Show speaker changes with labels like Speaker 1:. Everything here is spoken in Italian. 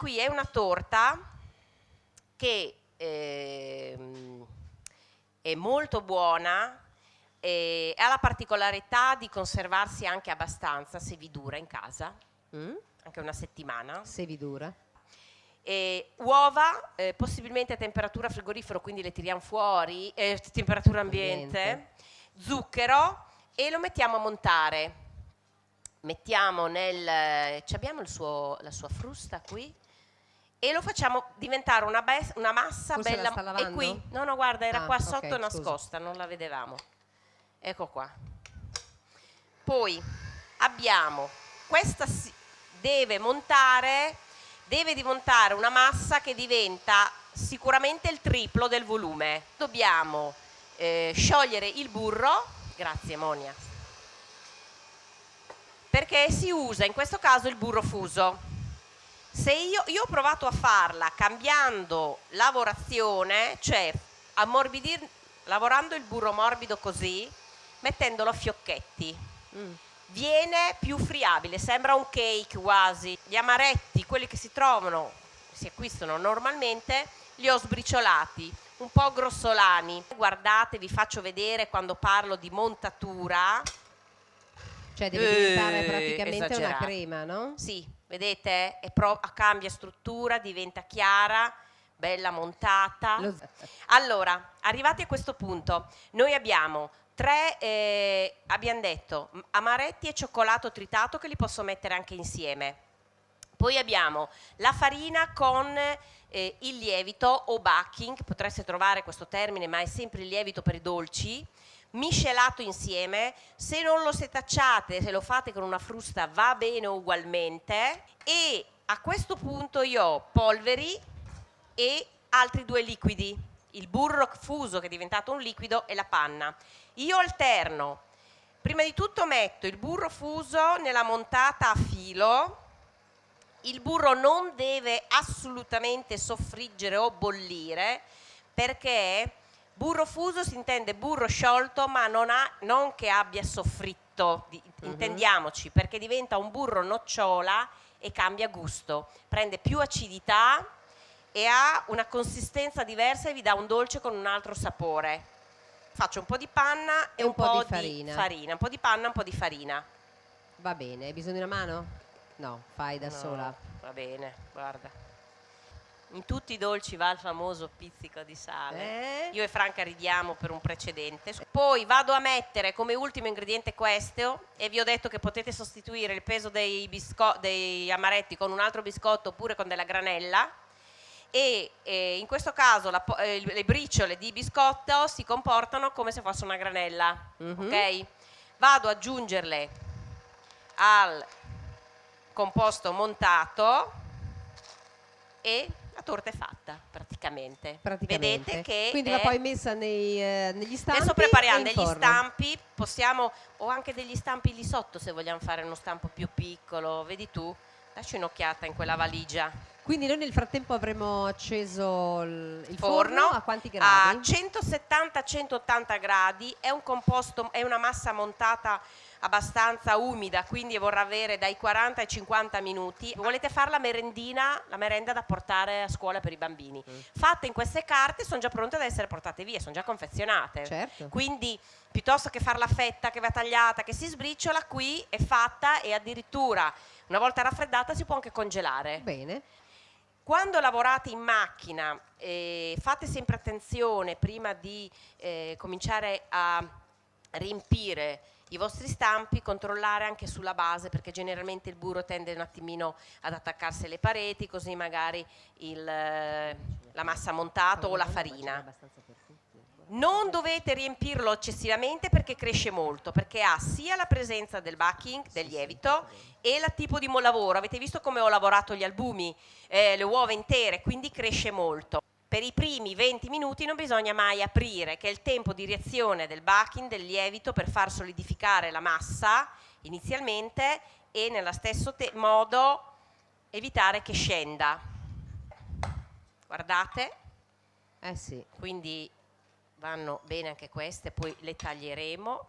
Speaker 1: qui è una torta che è molto buona, ha la particolarità di conservarsi anche abbastanza se vi dura in casa, anche una settimana.
Speaker 2: Se vi dura.
Speaker 1: Uova, possibilmente a temperatura frigorifero, quindi le tiriamo fuori, temperatura ambiente, zucchero, e lo mettiamo a montare. Mettiamo abbiamo la sua frusta qui, e lo facciamo diventare una massa.
Speaker 2: Forse
Speaker 1: bella.
Speaker 2: La sta lavando?
Speaker 1: E qui, no, guarda, era qua sotto,
Speaker 2: okay,
Speaker 1: nascosta, non la vedevamo. Ecco qua. Poi abbiamo questa, deve diventare una massa che diventa sicuramente il triplo del volume. Dobbiamo sciogliere il burro, grazie Monia, perché si usa in questo caso il burro fuso. Se io ho provato a farla cambiando lavorazione, cioè lavorando il burro morbido così, mettendolo a fiocchetti. Viene più friabile, sembra un cake quasi. Gli amaretti, quelli che si acquistano normalmente, li ho sbriciolati, un po' grossolani. Guardate, vi faccio vedere quando parlo di montatura.
Speaker 2: Cioè deve diventare praticamente
Speaker 1: esagerato.
Speaker 2: Una crema, no?
Speaker 1: Sì, vedete? Cambia struttura, diventa chiara, bella montata. Allora, arrivati a questo punto, noi abbiamo abbiamo detto amaretti e cioccolato tritato, che li posso mettere anche insieme. Poi abbiamo la farina con il lievito o baking, potreste trovare questo termine, ma è sempre il lievito per i dolci, miscelato insieme. Se non lo setacciate, se lo fate con una frusta va bene ugualmente. E a questo punto io ho polveri e altri 2 liquidi, il burro fuso che è diventato un liquido e la panna. Io alterno, prima di tutto metto il burro fuso nella montata a filo. Il burro non deve assolutamente soffriggere o bollire, perché burro fuso si intende burro sciolto, ma non che abbia soffritto, intendiamoci, perché diventa un burro nocciola e cambia gusto, prende più acidità e ha una consistenza diversa e vi dà un dolce con un altro sapore. Faccio un po' di panna e un po' di farina, un po' di panna, un po' di farina.
Speaker 2: Va bene, hai bisogno di una mano? No, fai da sola.
Speaker 1: Va bene, guarda. In tutti i dolci va il famoso pizzico di sale. Io e Franca ridiamo per un precedente. Poi vado a mettere come ultimo ingrediente questo, e vi ho detto che potete sostituire il peso dei amaretti con un altro biscotto oppure con della granella. E in questo caso le briciole di biscotto si comportano come se fosse una granella, ok? Vado ad aggiungerle al composto montato e la torta è fatta praticamente. Vedete che
Speaker 2: quindi va poi messa negli stampi.
Speaker 1: Adesso prepariamo degli stampi, o anche degli stampi lì sotto se vogliamo fare uno stampo più piccolo, vedi tu, dacci un'occhiata in quella valigia.
Speaker 2: Quindi noi nel frattempo avremo acceso il forno a quanti gradi?
Speaker 1: A 170-180 gradi. È un composto, è una massa montata abbastanza umida, quindi vorrà avere dai 40 ai 50 minuti. Volete fare la merenda da portare a scuola per i bambini, fatte in queste carte, sono già pronte ad essere portate via, sono già confezionate.
Speaker 2: Certo.
Speaker 1: Quindi piuttosto che fare la fetta che va tagliata, che si sbriciola, qui è fatta, e addirittura una volta raffreddata si può anche congelare.
Speaker 2: Bene.
Speaker 1: Quando lavorate in macchina, fate sempre attenzione prima di cominciare a riempire i vostri stampi, controllare anche sulla base, perché generalmente il burro tende un attimino ad attaccarsi alle pareti, così magari la massa montata o la farina. Non dovete riempirlo eccessivamente perché cresce molto, perché ha sia la presenza del baking, del lievito, e il tipo di lavoro. Avete visto come ho lavorato gli albumi, le uova intere, quindi cresce molto. Per i primi 20 minuti non bisogna mai aprire, che è il tempo di reazione del baking, del lievito, per far solidificare la massa inizialmente e nello stesso modo evitare che scenda. Guardate.
Speaker 2: Sì.
Speaker 1: Quindi vanno bene anche queste, poi le taglieremo.